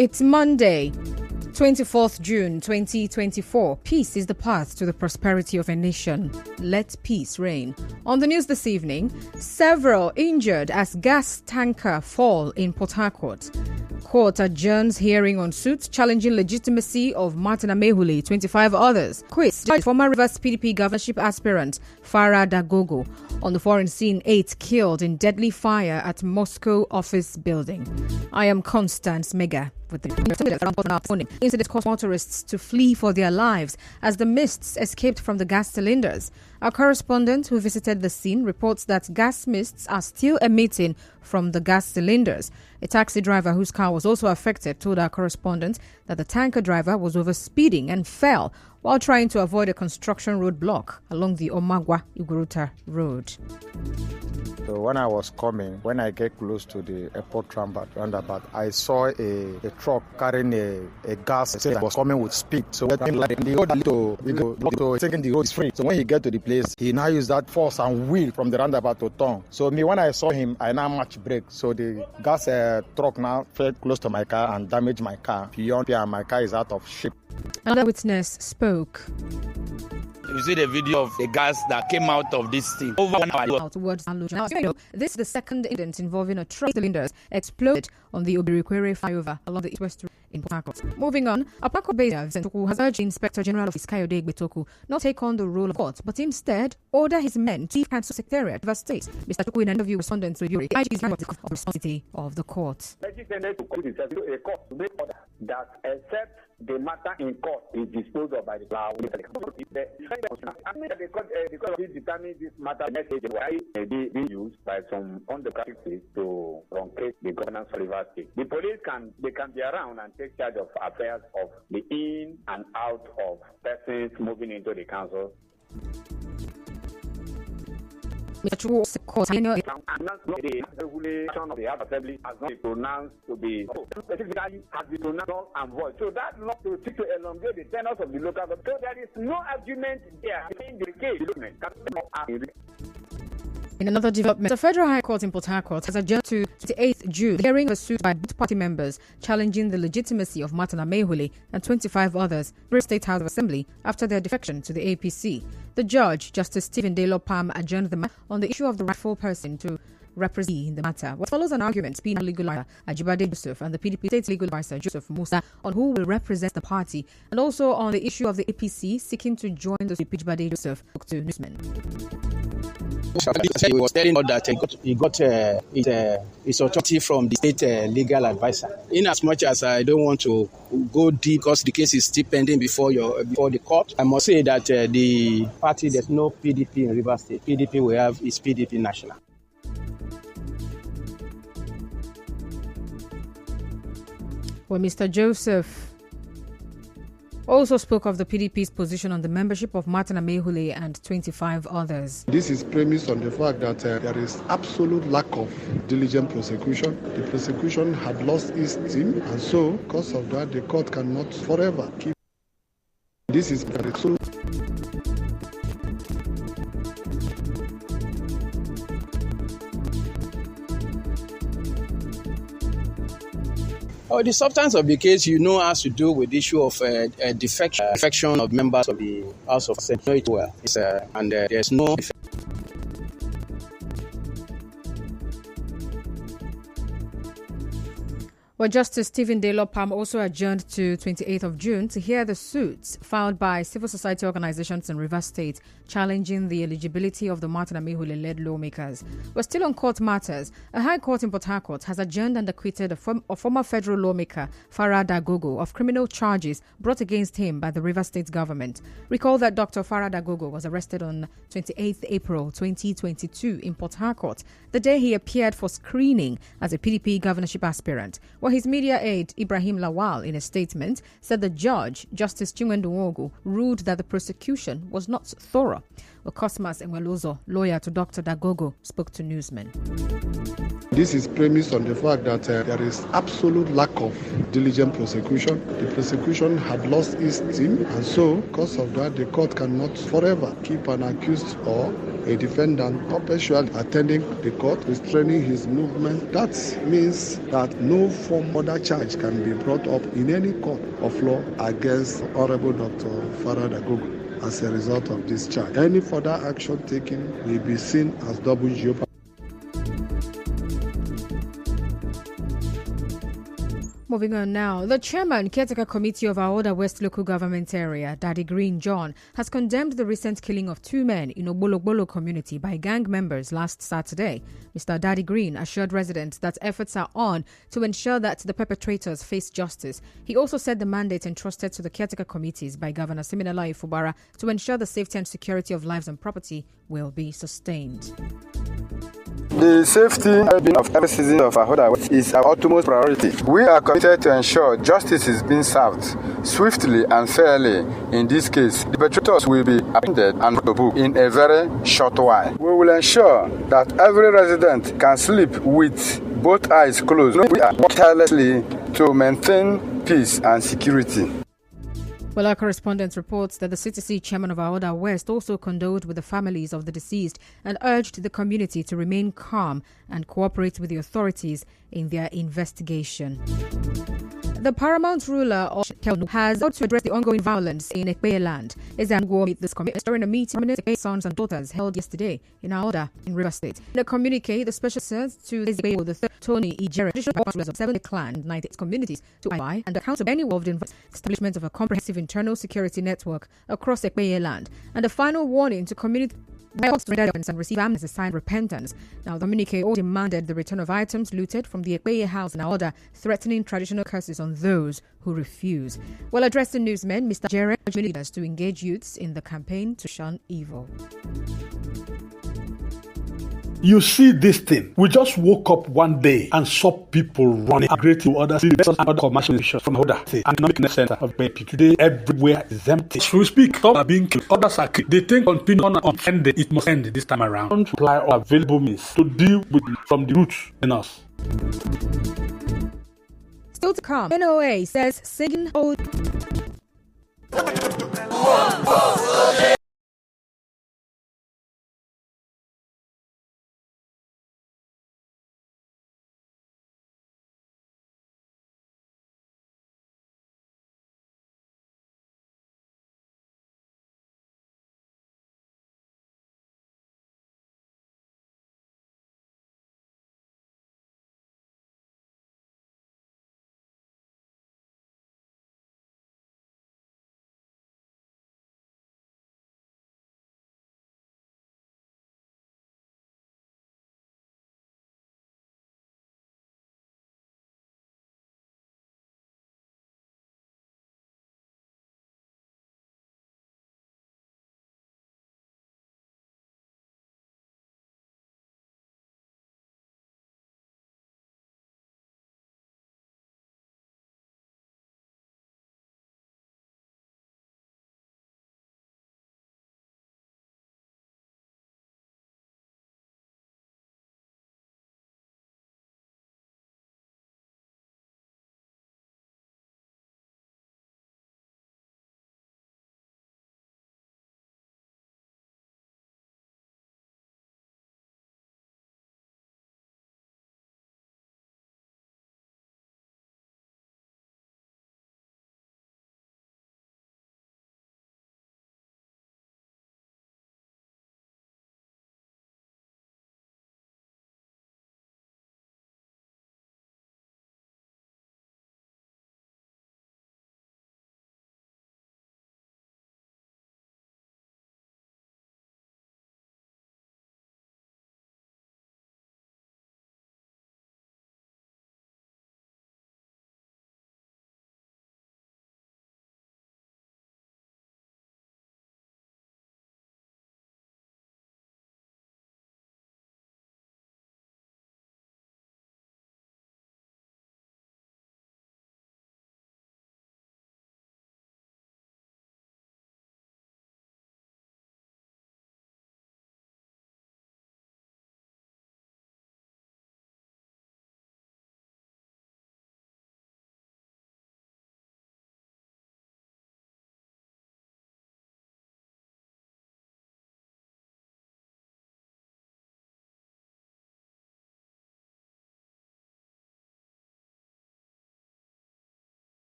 It's Monday, 24th June 2024. Peace is the path to the prosperity of a nation. Let peace reign. On the news this evening, several injured as gas tanker fall in Port Harcourt. Court adjourns hearing on suits challenging legitimacy of Martin Amehule, 25 others. Quiz, former Rivers PDP governorship aspirant Farah Dagogo. On the foreign scene, 8 killed in deadly fire at Moscow office building. I am Constance Mega with the incident caused motorists to flee for their lives as the mists escaped from the gas cylinders. Our correspondent who visited the scene reports that gas mists are still emitting from the gas cylinders. A taxi driver whose car was also affected told our correspondent that the tanker driver was overspeeding and fell while trying to avoid a construction roadblock along the Omagwa-Iguruta road. So when I was coming, when I get close to the airport roundabout, I saw a truck carrying a gas that was coming with speed. So taking the road is free. So when he get to the place, he now used that force and wheel from the roundabout to turn. So when I saw him, I now match brake. So the gas truck now fell close to my car and damaged my car. Beyond here, my car is out of shape. Another witness spoke. You see the video of the gas that came out of this thing. Over 1 hour. This is the second incident involving a truck cylinders exploded on the Obirikwere flyover along the east-west route in Port Harcourt. Moving on, Apako Beza has urged Inspector General of Kayode Gbetoku not take on the role of court, but instead order his men to leave Council Secretariat of the state. Mr. Tuku, in an interview responding to the IG's of responsibility of the court. That except the matter in court is disposed of by the law. Because we determine this matter message why be used by some undergraduates to truncate the governance of Rivers State. The police can be around and take charge of affairs of the in and out of persons moving into the council. Mr. Chukwuka, the House Assembly has not been pronounced to be specifically has been pronounced null and void. So that's not to seek to elongate the tenures of the local government. So there is no argument there in the case. In another development, the Federal High Court in Port Harcourt has adjourned to 28th June the hearing of a suit by both party members challenging the legitimacy of Martin Amehule and 25 others in the State House of Assembly after their defection to the APC. The judge, Justice Stephen Daylor-Pam, adjourned the matter on the issue of the rightful person to represent in the matter. What follows an argument between legal advisor Ajibade Joseph and the PDP State Legal Advisor Joseph Musa on who will represent the party, and also on the issue of the APC seeking to join the Ajibade Joseph to newsmen. He was telling us that he got his authority from the state legal advisor. In as much as I don't want to go deep because the case is still pending before the court, I must say that the party, there's no PDP in Rivers State. PDP we have is PDP National. Well, Mr. Joseph also spoke of the PDP's position on the membership of Martin Amehule and 25 others. This is premised on the fact that there is absolute lack of diligent prosecution. The prosecution had lost its steam, and so because of that, the court cannot forever keep. This is absolute. The substance of the case, has to do with the issue of defection of members of the House of Assembly. And there's no. Well, Justice Stephen Daylor-Pam also adjourned to 28th of June to hear the suits filed by civil society organizations in Rivers State challenging the eligibility of the Martin Amehule-led lawmakers. We're still on court matters. A high court in Port Harcourt has adjourned and acquitted a former federal lawmaker, Farah Dagogo, of criminal charges brought against him by the Rivers State government. Recall that Dr. Farah Dagogo was arrested on 28th April 2022 in Port Harcourt, the day he appeared for screening as a PDP governorship aspirant. His media aide, Ibrahim Lawal, in a statement, said the judge, Justice Chinwendu Nwogu, ruled that the prosecution was not thorough. Okosmas Enwelozo, lawyer to Dr. Dagogo, spoke to newsmen. This is premised on the fact that there is absolute lack of diligent prosecution. The prosecution had lost its steam, and so, because of that, the court cannot forever keep an accused or a defendant perpetually attending the court, restraining his movement. That means that no form other charge can be brought up in any court of law against Honorable Dr. Farah Dagogo as a result of this charge. Any further action taken will be seen as double jeopardy. Moving on now, the chairman, caretaker committee of Aoda West local government area, Daddy Green John, has condemned the recent killing of 2 men in Obologbolo community by gang members last Saturday. Mr. Daddy Green assured residents that efforts are on to ensure that the perpetrators face justice. He also said the mandate entrusted to the caretaker committees by Governor Siminalayi Fubara to ensure the safety and security of lives and property will be sustained. The safety and well-being of every citizen of Ahoda West is our utmost priority. We are committed to ensure justice is being served swiftly and fairly. In this case, the perpetrators will be apprehended and brought to book in a very short while. We will ensure that every resident can sleep with both eyes closed. We are working tirelessly to maintain peace and security. Well, our correspondent reports that the CTC chairman of Aoda West also condoled with the families of the deceased and urged the community to remain calm and cooperate with the authorities in their investigation. The paramount ruler of Kelno has vowed to address the ongoing violence in Ekpeye land. Ezango made this commitment during a meeting with Ekpeye sons and daughters held yesterday in Aoda in Rivers State. In a communique, the special sent to Ezekwe the third Tony Ijere, traditional rulers of 7 clan and 98 communities to identify and account of any involved in establishment of a comprehensive internal security network across Ekpeye land, and a final warning to community and receive amnesty as a sign of repentance. Now, the communique all demanded the return of items looted from the Ekpeye house in Aoda, threatening traditional curses on those who refuse. While addressing newsmen, Mr. Jere urged leaders to engage youths in the campaign to shun evil. You see this thing. We just woke up one day and saw people running great to other cities and other commercial institutions from Hoda, the economic center of Bepi. Today, everywhere is empty. As we speak, some are being killed, others are killed. They think continue on and end it must end this time around. Don't apply all available means to deal with from the roots in us. Still to come, NOA says singing old.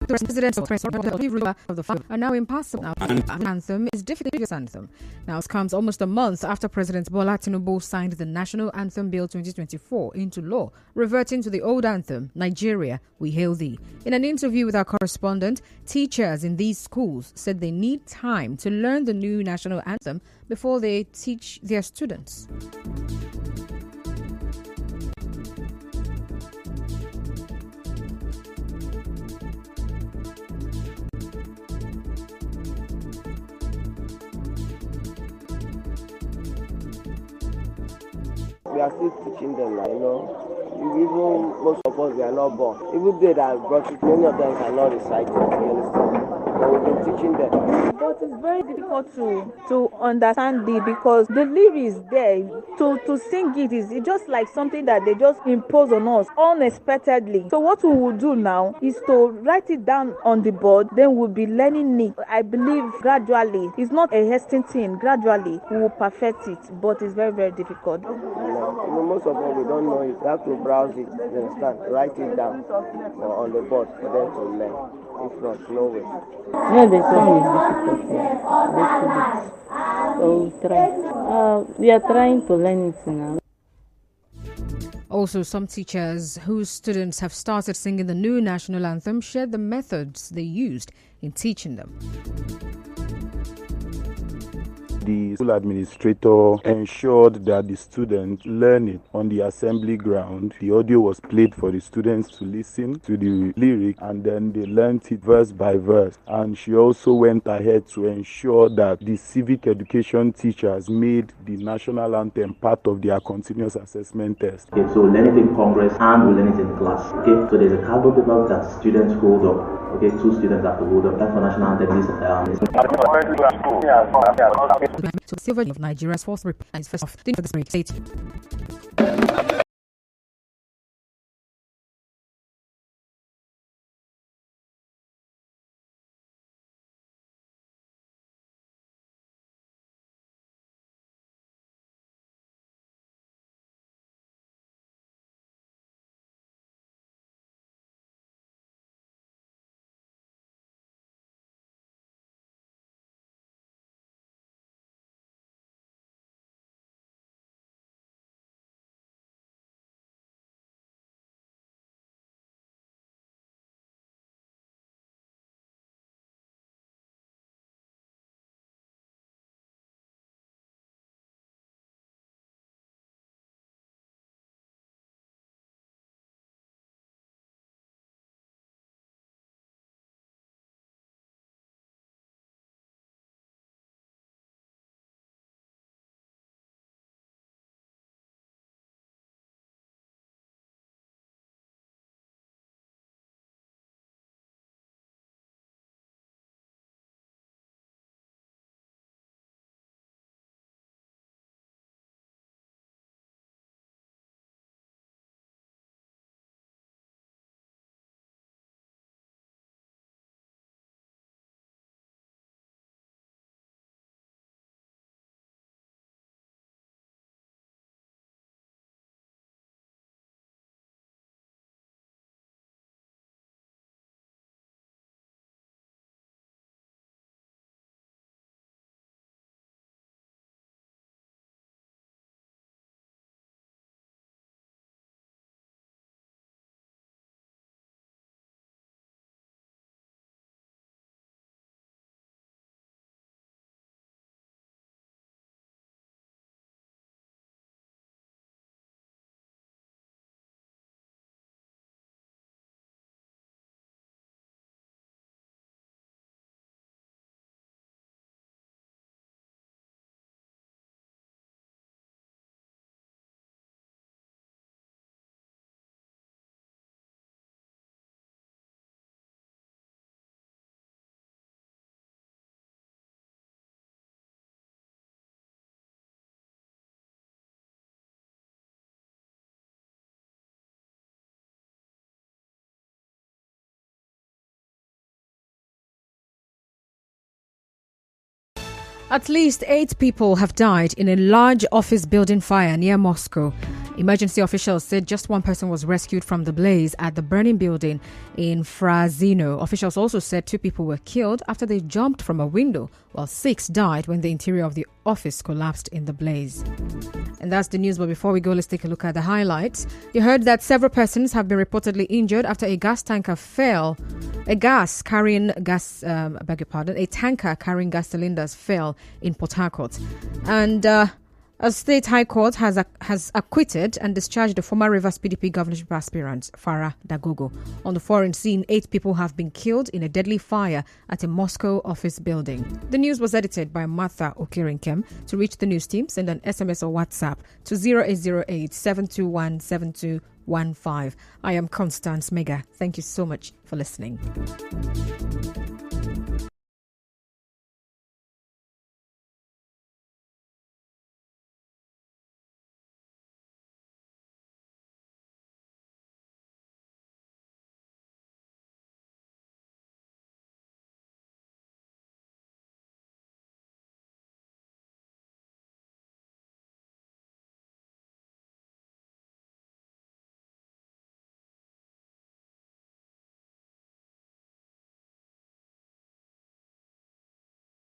The president of the fund are now impassable. Now, the anthem is difficult anthem. Now, it comes almost a month after President Bola Tinubu signed the National Anthem Bill 2024 into law, reverting to the old anthem, Nigeria, We Hail Thee. In an interview with our correspondent, teachers in these schools said they need time to learn the new national anthem before they teach their students. We are still teaching them, even most of us, we are not born. Even they that brought it, many of them cannot recite it, you understand? But we've been teaching them. But it's very difficult to understand it because the lyrics there, to sing it is just like something that they just impose on us unexpectedly. So what we will do now is to write it down on the board, then we'll be learning it. I believe gradually. It's not a hasty thing. Gradually, we will perfect it, but it's very, very difficult. Most of us, we don't know it. We have to browse it, you understand? Write it down on the board for them to learn. If not, no way. No, the song is difficult. So we try. We are trying to learn it now. Also, some teachers whose students have started singing the new national anthem shared the methods they used in teaching them. The school administrator ensured that the students learn it on the assembly ground. The audio was played for the students to listen to the lyric, and then they learned it verse by verse. And she also went ahead to ensure that the civic education teachers made the national anthem part of their continuous assessment test. Okay, so learn it in Congress and we learn it in class. Okay, so there's a cardboard paper that students hold up. Okay, 2 students have to hold up. That's for national anthem. To the silver of Nigeria's fourth rep and first off the break state. At least 8 people have died in a large office building fire near Moscow. Emergency officials said just one person was rescued from the blaze at the burning building in Frazino. Officials also said 2 people were killed after they jumped from a window, while 6 died when the interior of the office collapsed in the blaze. And that's the news, but before we go, let's take a look at the highlights. You heard that several persons have been reportedly injured after a gas tanker fell. A tanker carrying gas cylinders fell in Port Harcourt. And a state high court has acquitted and discharged the former Rivers PDP governorship aspirant, Farah Dagogo. On the foreign scene, 8 people have been killed in a deadly fire at a Moscow office building. The news was edited by Martha Okirinkem. To reach the news team, send an SMS or WhatsApp to 0808 721 7215. I am Constance Mega. Thank you so much for listening.